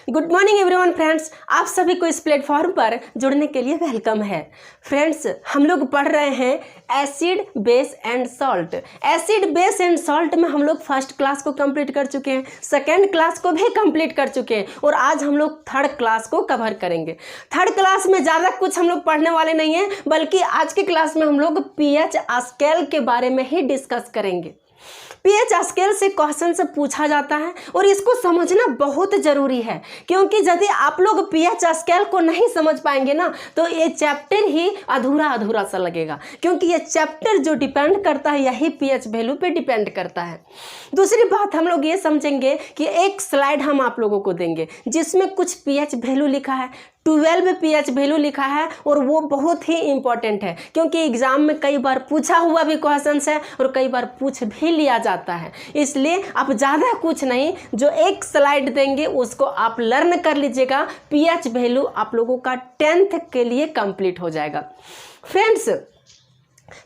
Good morning everyone friends, आप सभी को इस प्लेटफॉर्म पर जुड़ने के लिए वेलकम है। फ्रेंड्स, हम लोग पढ़ रहे हैं acid base and salt. Acid base and salt में हम लोग फर्स्ट क्लास को कंप्लीट कर चुके हैं, सेकेंड क्लास को भी कंप्लीट कर चुके हैं और आज हम लोग थर्ड क्लास को कवर करेंगे। थर्ड क्लास में ज़्यादा कुछ हम लोग पढ़ने वाले नहीं हैं, बल्कि आज की क्लास में हम लोग पीएच स्केल के बारे में ही डिस्कस करेंगे। पीएच स्केल से क्वेश्चन से पूछा जाता है और इसको समझना बहुत ज़रूरी है, क्योंकि यदि आप लोग पीएच स्केल को नहीं समझ पाएंगे ना तो ये चैप्टर ही अधूरा अधूरा सा लगेगा, क्योंकि ये चैप्टर जो डिपेंड करता है यही पीएच वैल्यू पे डिपेंड करता है। दूसरी बात हम लोग ये समझेंगे कि एक स्लाइड हम आप लोगों को देंगे जिसमें कुछ पीएच वैल्यू लिखा है, 12 पीएच वैल्यू लिखा है और वो बहुत ही इंपॉर्टेंट है, क्योंकि एग्जाम में कई बार पूछा हुआ भी क्वेश्चन है और कई बार पूछ भी लिया जाता है। इसलिए आप ज़्यादा कुछ नहीं, जो एक स्लाइड देंगे उसको आप लर्न कर लीजिएगा। पीएच वैल्यू आप लोगों का 10th के लिए कंप्लीट हो जाएगा। फ्रेंड्स,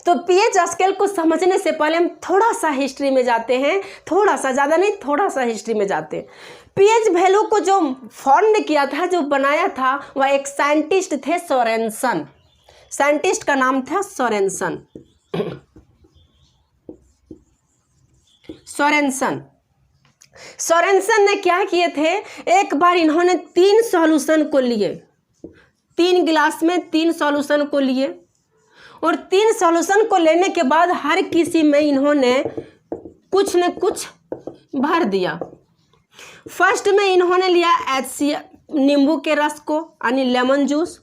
तो पीएच स्केल को समझने से पहले हम थोड़ा सा हिस्ट्री में जाते हैं, थोड़ा सा, ज़्यादा नहीं, थोड़ा सा हिस्ट्री में जाते हैं। पीएच वैल्यू को जो फॉर्म किया था, जो बनाया था, वह एक साइंटिस्ट थे, सोरेनसन। साइंटिस्ट का नाम था सोरेनसन। सोरेनसन ने क्या किए थे, एक बार इन्होंने 3 सॉल्यूशन को लिए, 3 गिलास में 3 सॉल्यूशन को लिए और 3 सॉल्यूशन को लेने के बाद हर किसी में इन्होंने कुछ न कुछ भर दिया। फर्स्ट में इन्होंने लिया HCl, नींबू के रस को, यानी लेमन जूस।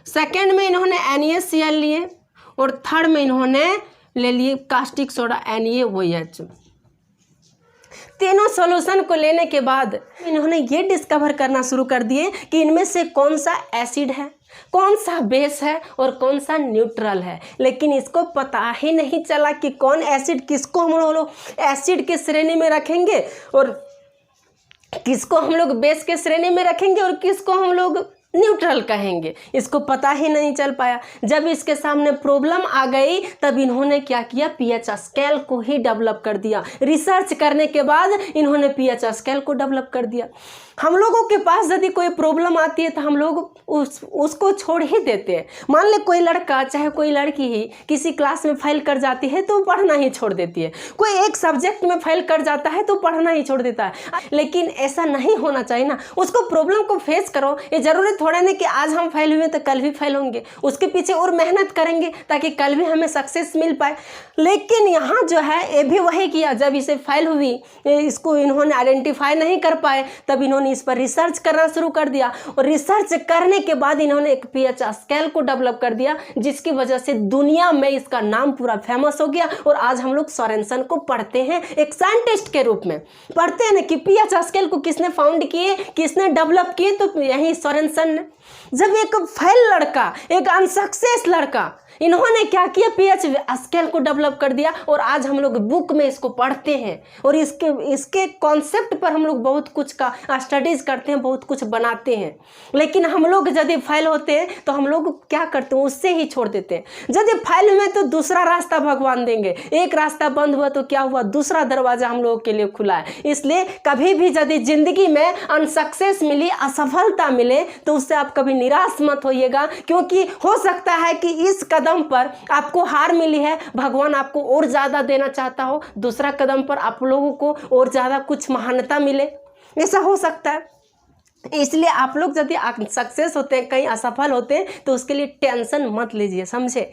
सेकेंड में इन्होंने NaCl लिए और थर्ड में इन्होंने ले लिए कास्टिक सोडा NaOH। तीनों सॉल्यूशन को लेने के बाद इन्होंने ये डिस्कवर करना शुरू कर दिए कि इनमें से कौन सा एसिड है, कौन सा बेस है और कौन सा न्यूट्रल है। लेकिन इसको पता ही नहीं चला कि कौन एसिड, किसको हम लोग एसिड के श्रेणी में रखेंगे और किसको हम लोग बेस के श्रेणी में रखेंगे और किसको हम लोग न्यूट्रल कहेंगे। इसको पता ही नहीं चल पाया। जब इसके सामने प्रॉब्लम आ गई तब इन्होंने क्या किया, पीएच स्केल को ही डेवलप कर दिया। रिसर्च करने के बाद इन्होंने पीएच स्केल को डेवलप कर दिया। हम लोगों के पास यदि कोई प्रॉब्लम आती है तो हम लोग उसको छोड़ ही देते हैं। मान ले कोई लड़का चाहे कोई लड़की ही किसी क्लास में फेल कर जाती है तो पढ़ना ही छोड़ देती है, कोई एक सब्जेक्ट में फेल कर जाता है तो पढ़ना ही छोड़ देता है। लेकिन ऐसा नहीं होना चाहिए ना, उसको प्रॉब्लम को फेस करो। ये जरूरी थोड़ा नहीं कि आज हम फेल हुए तो कल भी फेल होंगे, उसके पीछे और मेहनत करेंगे ताकि कल भी हमें सक्सेस मिल पाए। लेकिन यहाँ जो है ये भी वही किया, जब इसे फेल हुई, इसको इन्होंने आइडेंटिफाई नहीं कर पाए, तब इन्होंने इस पर रिसर्च करना शुरू कर दिया और रिसर्च करने के बाद इन्होंने एक पीएच स्केल को डेवलप कर दिया, जिसकी वजह से दुनिया में इसका नाम पूरा फेमस हो गया। और आज हम लोग सोरेनसन को पढ़ते हैं, एक साइंटिस्ट के रूप में पढ़ते हैं ना कि पीएच स्केल को किसने फाउंड किए, किसने डेवलप किए, तो यही सोरेनसन ने। जब एक फेल लड़का, एक अनसक्सेस लड़का, इन्होंने क्या किया, पीएच स्केल को डेवलप कर दिया और आज हम लोग बुक में इसको पढ़ते हैं और इसके कॉन्सेप्ट पर हम लोग बहुत कुछ का स्टडीज करते हैं, बहुत कुछ बनाते हैं। लेकिन हम लोग यदि फेल होते हैं तो हम लोग क्या करते हैं, उससे ही छोड़ देते हैं। यदि फेल हुए तो दूसरा रास्ता भगवान देंगे, एक रास्ता बंद हुआ तो क्या हुआ, दूसरा दरवाजा हम लोगों के लिए खुला है। इसलिए कभी भी यदि जिंदगी में अनसक्सेस मिली, असफलता मिले, तो उससे आप कभी निराश मत होइएगा, क्योंकि हो सकता है कि इस कदम पर आपको हार मिली है, भगवान आपको और ज़्यादा देना चाहता हो, दूसरा कदम पर आप लोगों को और ज़्यादा कुछ महानता मिले, ऐसा हो सकता है। इसलिए आप लोग यदि सक्सेस होते हैं, कहीं असफल होते हैं, तो उसके लिए टेंशन मत लीजिए, समझे।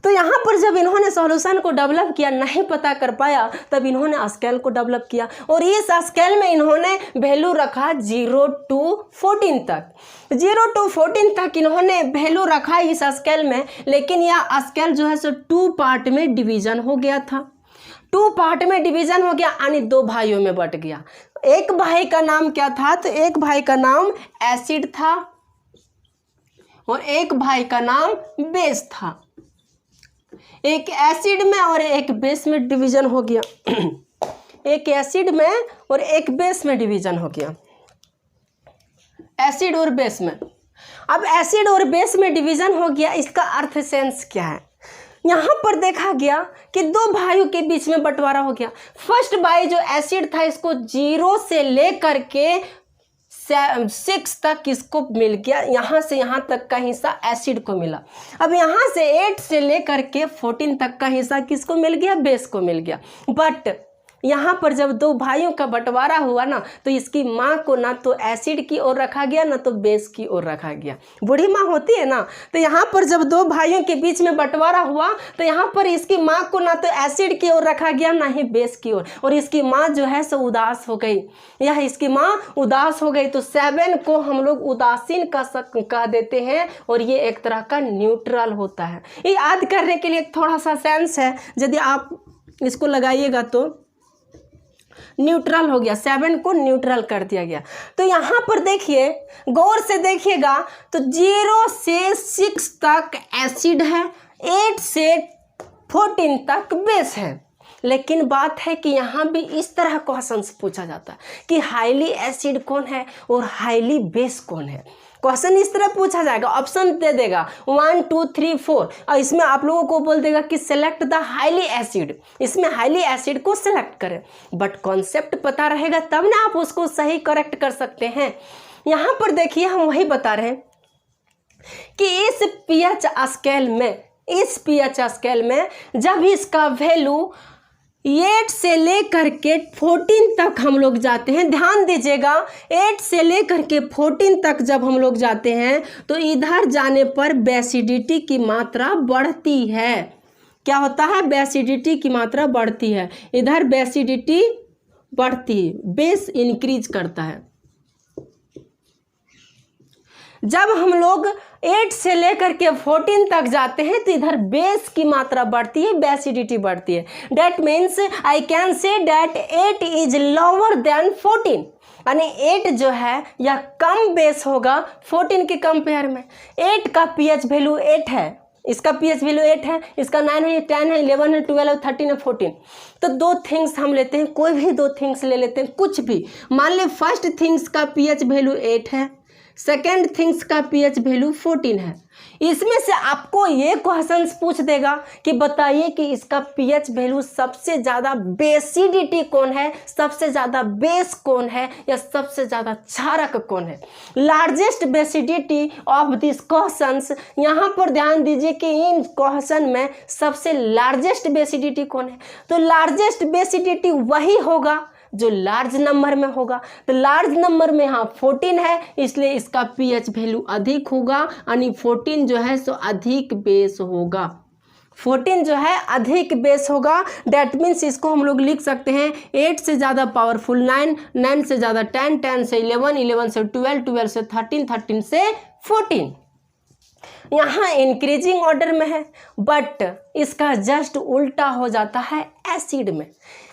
तो यहाँ पर जब इन्होंने सॉल्यूशन को डेवलप किया, नहीं पता कर पाया, तब इन्होंने स्केल को डेवलप किया और इस स्केल में इन्होंने वैल्यू रखा 0 to 14 तक। 0 to 14 तक इन्होंने वैल्यू रखा इस स्केल में। लेकिन यह स्केल जो है सो 2 पार्ट में डिवीजन हो गया था। 2 पार्ट में डिवीजन हो गया, यानी 2 भाइयों में बट गया। एक भाई का नाम क्या था, तो एक भाई का नाम एसिड था और एक भाई का नाम बेस था। एक एसिड में और एक बेस में डिवीजन हो गया। एक एसिड में और एक बेस में डिवीजन हो गया, एसिड और बेस में। अब एसिड और बेस में डिवीजन हो गया, इसका अर्थ सेंस क्या है, यहाँ पर देखा गया कि दो भाइयों के बीच में बंटवारा हो गया। फर्स्ट भाई जो एसिड था इसको 0 से लेकर के 6 तक इसको मिल गया, यहाँ से यहाँ तक का हिस्सा एसिड को मिला। अब यहाँ से 8 से लेकर के 14 तक का हिस्सा किसको मिल गया? बेस को मिल गया। बट यहाँ पर जब दो भाइयों का बंटवारा हुआ ना, तो इसकी माँ को ना तो एसिड की ओर रखा गया ना तो बेस की ओर रखा गया। बूढ़ी माँ होती है ना, तो यहाँ पर जब दो भाइयों के बीच में बंटवारा हुआ तो यहाँ पर इसकी माँ को ना तो एसिड की ओर रखा गया ना ही बेस की ओर, और इसकी माँ जो है सो उदास हो गई। यह इसकी माँ उदास हो गई। तो 7 को हम लोग उदासीन कह देते हैं, और ये एक तरह का न्यूट्रल होता है। ये याद करने के लिए थोड़ा सा सेंस है, यदि आप इसको लगाइएगा तो न्यूट्रल हो गया, 7 को न्यूट्रल कर दिया गया। तो यहाँ पर देखिए, गौर से देखिएगा तो 0 से 6 तक एसिड है, 8 से 14 तक बेस है। लेकिन बात है कि यहाँ भी इस तरह क्वेश्चन पूछा जाता है कि हाईली एसिड कौन है और हाईली बेस कौन है। क्वेश्चन इस तरह पूछा जाएगा, ऑप्शन दे देगा 1 2 3 4, और इसमें आप लोगों को बोल देगा कि सेलेक्ट द हाईली एसिड, इसमें हाईली एसिड को सेलेक्ट करें। बट कॉन्सेप्ट पता रहेगा तब ना आप उसको सही करेक्ट कर सकते हैं। यहाँ पर देखिए हम वही बता रहे हैं कि इस पीएच स्केल में जब इसका वैल्यू 8 से लेकर के 14 तक हम लोग जाते हैं, ध्यान दीजिएगा, 8 से लेकर के 14 तक जब हम लोग जाते हैं तो इधर जाने पर बेसिडिटी की मात्रा बढ़ती है। क्या होता है? बेसिडिटी की मात्रा बढ़ती है। इधर बेसिडिटी बढ़ती है, बेस इंक्रीज करता है। जब हम लोग 8 से लेकर के 14 तक जाते हैं तो इधर बेस की मात्रा बढ़ती है, बेसिडिटी बढ़ती है। That means I can say that 8 is lower than 14, यानी 8 जो है यह कम बेस होगा 14 के कंपेयर में। 8 का पीएच वैल्यू 8 है, इसका पीएच वैल्यू 8 है, इसका 9 है, 10 है, 11 है, 12 है, 13 है, 14। तो 2 थिंग्स हम लेते हैं, कोई भी 2 थिंग्स ले लेते हैं, कुछ भी। मान ले फर्स्ट थिंग्स का पीएच वैल्यू 8 है, सेकेंड थिंग्स का पीएच वैल्यू 14 है। इसमें से आपको ये क्वेश्चन पूछ देगा कि बताइए कि इसका पीएच वैल्यू सबसे ज़्यादा बेसिडिटी कौन है, सबसे ज़्यादा बेस कौन है, या सबसे ज़्यादा क्षारक कौन है। लार्जेस्ट बेसिडिटी ऑफ दिस क्वेश्चंस, यहाँ पर ध्यान दीजिए कि इन क्वेश्चन में सबसे लार्जेस्ट बेसिडिटी कौन है। तो लार्जेस्ट बेसिडिटी वही होगा जो लार्ज नंबर में होगा। तो लार्ज नंबर में यहाँ 14 है, इसलिए इसका पीएच वैल्यू अधिक होगा, यानी 14 जो है सो अधिक बेस होगा। 14 जो है अधिक बेस होगा। डेट मीन्स इसको हम लोग लिख सकते हैं 8 से ज़्यादा पावरफुल 9, 9 से ज़्यादा 10, 10 से 11, 11 से 12, 12 से 13, 13 से 14। यहाँ इंक्रीजिंग ऑर्डर में है, बट इसका जस्ट उल्टा हो जाता है एसिड में।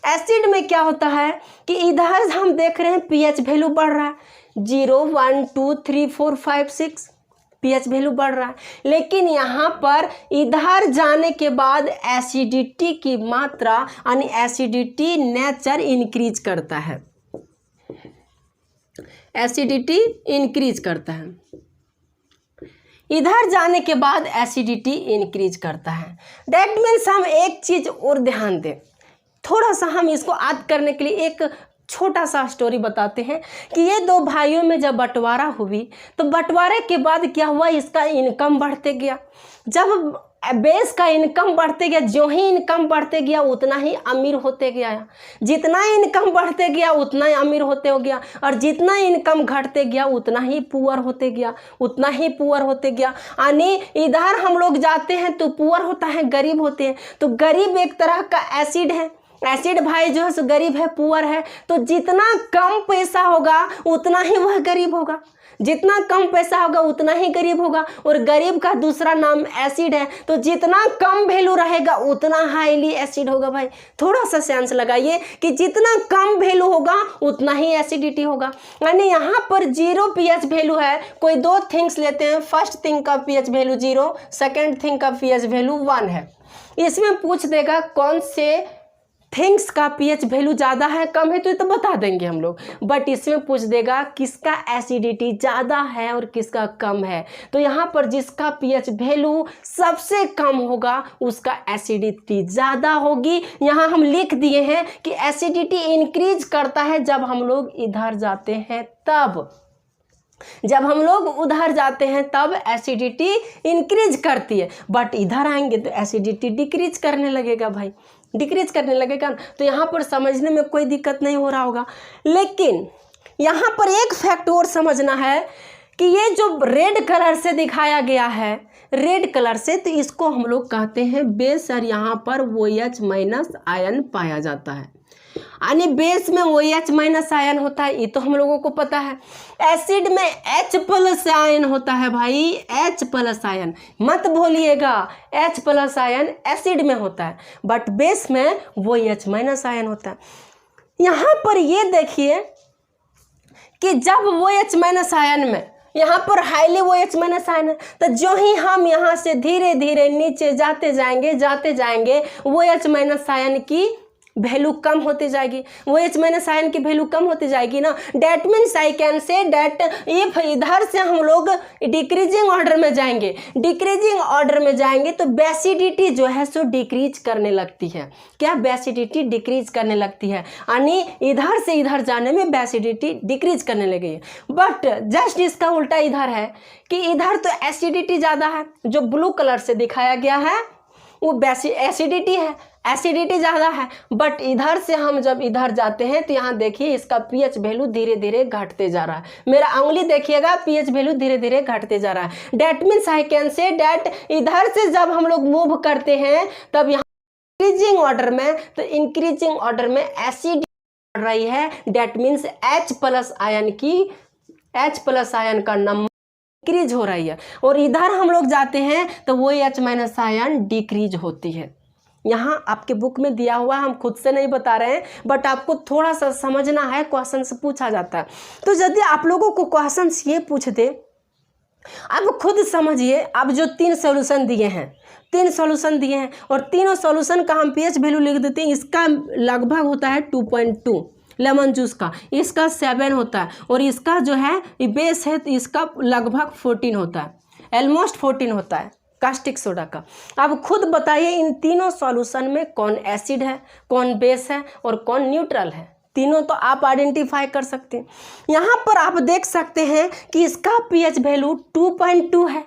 एसिड में क्या होता है कि इधर हम देख रहे हैं पीएच वैल्यू बढ़ रहा है, 0 1 2 3 4 5 6 पीएच वैल्यू बढ़ रहा है, लेकिन यहाँ पर इधर जाने के बाद एसिडिटी की मात्रा यानी एसिडिटी नेचर इंक्रीज करता है, एसिडिटी इंक्रीज करता है। इधर जाने के बाद एसिडिटी इंक्रीज करता है। दैट मीन्स हम एक चीज़ और ध्यान दें, थोड़ा सा हम इसको याद करने के लिए एक छोटा सा स्टोरी बताते हैं कि ये 2 भाइयों में जब बंटवारा हुई तो बंटवारे के बाद क्या हुआ, इसका इनकम बढ़ते गया। जब बेस का इनकम बढ़ते गया, जो ही इनकम बढ़ते गया उतना ही अमीर होते गया। जितना इनकम बढ़ते गया उतना ही अमीर होते हो गया, और जितना इनकम घटते गया उतना ही पुअर होते गया, उतना ही पुअर होते गया। यानी इधर हम लोग जाते हैं तो पुअर होता है, गरीब होते हैं। तो गरीब एक तरह का एसिड है, एसिड भाई जो है सो गरीब है, पुअर है। तो जितना कम पैसा होगा उतना ही वह गरीब होगा, जितना कम पैसा होगा उतना ही गरीब होगा। और गरीब का दूसरा नाम एसिड है, तो जितना कम वैल्यू रहेगा उतना हाईली एसिड होगा। भाई थोड़ा सा सेंस लगाइए कि जितना कम वैल्यू होगा उतना ही एसिडिटी होगा। यानी यहाँ पर 0 पीएच वैल्यू है, कोई 2 थिंग्स लेते हैं, फर्स्ट थिंग का पीएच वैल्यू 0, सेकेंड थिंग का पीएच वैल्यू 1 है। इसमें पूछ देगा कौन से थिंग्स का पीएच वैल्यू ज़्यादा है कम है तो ये तो बता देंगे हम लोग, बट इसमें पूछ देगा किसका एसिडिटी ज़्यादा है और किसका कम है। तो यहाँ पर जिसका पीएच वैल्यू सबसे कम होगा उसका एसिडिटी ज़्यादा होगी। यहाँ हम लिख दिए हैं कि एसिडिटी इंक्रीज करता है जब हम लोग इधर जाते हैं तब, जब हम लोग उधर जाते हैं तब एसिडिटी इंक्रीज करती है, बट इधर आएंगे तो एसिडिटी डिक्रीज करने लगेगा भाई, डिक्रीज करने लगेगा। तो यहाँ पर समझने में कोई दिक्कत नहीं हो रहा होगा। लेकिन यहाँ पर एक फैक्ट और समझना है कि ये जो रेड कलर से दिखाया गया है, रेड कलर से, तो इसको हम लोग कहते हैं बेस और यहाँ पर OH माइनस आयन पाया जाता है, यानी बेस में OH माइनस आयन होता है, ये तो हम लोगों को पता है। एसिड में H प्लस आयन होता है भाई, H प्लस आयन मत भूलिएगा, H प्लस आयन एसिड में होता है, बट बेस में OH माइनस आयन होता है। यहाँ पर ये देखिए कि जब OH माइनस आयन में, यहाँ पर हाईली OH माइनस आयन है, तो जो ही हम यहाँ से धीरे धीरे नीचे जाते जाएंगे OH माइनस आयन की वैल्यू कम होती जाएगी, OH माइनस आयन की वैल्यू कम होती जाएगी ना। That means I can say that if इधर से हम लोग डिक्रीजिंग ऑर्डर में जाएंगे, डिक्रीजिंग ऑर्डर में जाएंगे तो बेसिडिटी जो है सो डिक्रीज करने लगती है। क्या? बेसिडिटी डिक्रीज करने लगती है, यानी इधर से इधर जाने में बेसिडिटी डिक्रीज करने लगी है। बट जस्ट इसका उल्टा इधर है कि इधर तो एसिडिटी ज़्यादा है, जो ब्लू कलर से दिखाया गया है वो एसिडिटी है, एसिडिटी ज़्यादा है, बट इधर से हम जब इधर जाते हैं तो यहाँ देखिए इसका पीएच वैल्यू धीरे धीरे घटते जा रहा है। मेरा उंगली देखिएगा, पीएच वैल्यू धीरे धीरे घटते जा रहा है। That means I can say that इधर से जब हम लोग मूव करते हैं तब यहाँ इंक्रीजिंग ऑर्डर में, तो इंक्रीजिंग ऑर्डर में एसिड बढ़ रही है। That means H plus ion की, H प्लस आयन का नंबर डिक्रीज हो रही है, और इधर हम लोग जाते हैं तो वो OH माइनस आयन डिक्रीज होती है। यहाँ आपके बुक में दिया हुआ है, हम खुद से नहीं बता रहे हैं, बट आपको थोड़ा सा समझना है, क्वेश्चन से पूछा जाता है। तो यदि आप लोगों को क्वेश्चन ये पूछ दे, अब खुद समझिए, अब जो 3 सॉल्यूशन दिए हैं, 3 सॉल्यूशन दिए हैं और तीनों सॉल्यूशन का हम पीएच वैल्यू लिख देते हैं। इसका लगभग होता है 2.2 लेमन जूस का, इसका 7 होता है, और इसका जो है ये बेस है तो इसका लगभग 14 होता है, ऑलमोस्ट 14 होता है कास्टिक सोडा का। अब खुद बताइए इन तीनों सॉल्यूशन में कौन एसिड है, कौन बेस है और कौन न्यूट्रल है। तीनों तो आप आइडेंटिफाई कर सकते हैं। यहाँ पर आप देख सकते हैं कि इसका पीएच वैल्यू 2.2 है।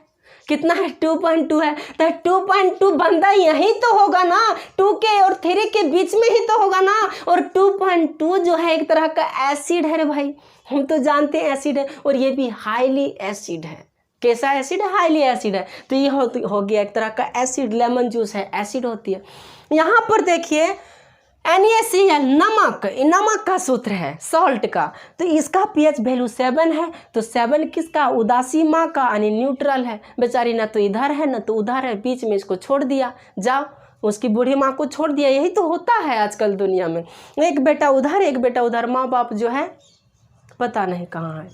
कितना है? 2.2 है। तो 2.2 बंदा यही तो होगा ना, 2 के और 3 के बीच में ही तो होगा ना। और 2.2 जो है एक तरह का एसिड है रे भाई, हम तो जानते हैं एसिड है, और ये भी हाईली एसिड है। कैसा एसिड है? हाईली एसिड है। तो ये हो गया एक तरह का एसिड, लेमन जूस है, एसिड होती है। यहाँ पर देखिए NaCl नमक, नमक का सूत्र है, सॉल्ट का, तो इसका पीएच वैल्यू 7 है। तो 7 किसका? उदासी माँ का, यानी न्यूट्रल है। बेचारी ना तो इधर है ना तो उधर है, बीच में इसको छोड़ दिया, जाओ उसकी बूढ़ी माँ को छोड़ दिया। यही तो होता है आजकल दुनिया में, एक बेटा उधर एक बेटा उधर, माँ बाप जो है पता नहीं कहाँ है।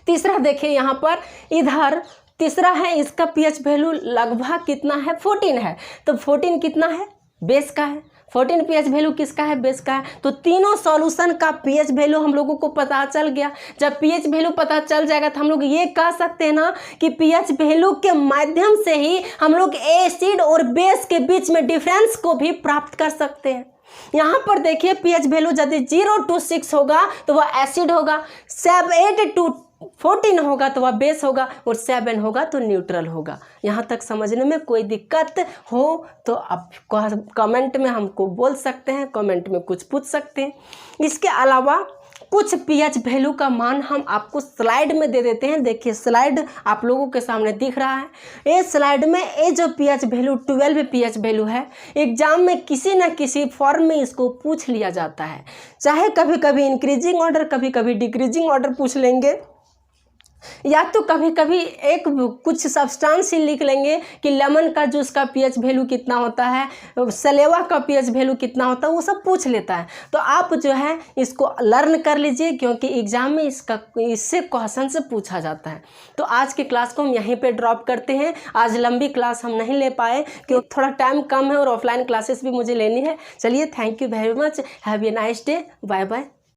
तीसरा देखिए यहाँ पर, इधर तीसरा है, इसका पीएच वैल्यू लगभग कितना है? 14 है। तो 14 कितना है? बेस का है। 14 पीएच वैल्यू किसका है? बेस का है। तो तीनों सॉल्यूशन का पीएच वैल्यू हम लोगों को पता चल गया। जब पीएच वैल्यू पता चल जाएगा तो हम लोग ये कह सकते हैं ना कि पीएच वैल्यू के माध्यम से ही हम लोग एसिड और बेस के बीच में डिफरेंस को भी प्राप्त कर सकते हैं। यहाँ पर देखिए पीएच वैल्यू यदि 0 to 6 होगा तो वह एसिड होगा, 8 to 14 होगा तो वह बेस होगा, और 7 होगा तो न्यूट्रल होगा। यहाँ तक समझने में कोई दिक्कत हो तो आप कमेंट में हमको बोल सकते हैं, कमेंट में कुछ पूछ सकते हैं। इसके अलावा कुछ पीएच वैल्यू का मान हम आपको स्लाइड में दे देते हैं। देखिए स्लाइड आप लोगों के सामने दिख रहा है। ये स्लाइड में ये जो पीएच वैल्यू 12 पीएच वैल्यू है, एग्जाम में किसी न किसी फॉर्म में इसको पूछ लिया जाता है। चाहे कभी कभी इंक्रीजिंग ऑर्डर, कभी कभी डिक्रीजिंग ऑर्डर पूछ लेंगे। या तो कभी कभी एक कुछ सब्सटेंस ही लिख लेंगे कि लेमन का जूस का पीएच वैल्यू कितना होता है, सलेवा का पीएच वैल्यू कितना होता है, वो सब पूछ लेता है। तो आप जो है इसको लर्न कर लीजिए, क्योंकि एग्जाम में इससे क्वेश्चन से पूछा जाता है। तो आज की क्लास को हम यहीं पे ड्रॉप करते हैं। आज लंबी क्लास हम नहीं ले पाए क्योंकि थोड़ा टाइम कम है और ऑफलाइन क्लासेस भी मुझे लेनी है। चलिए, thank you very much, have a nice day, bye bye.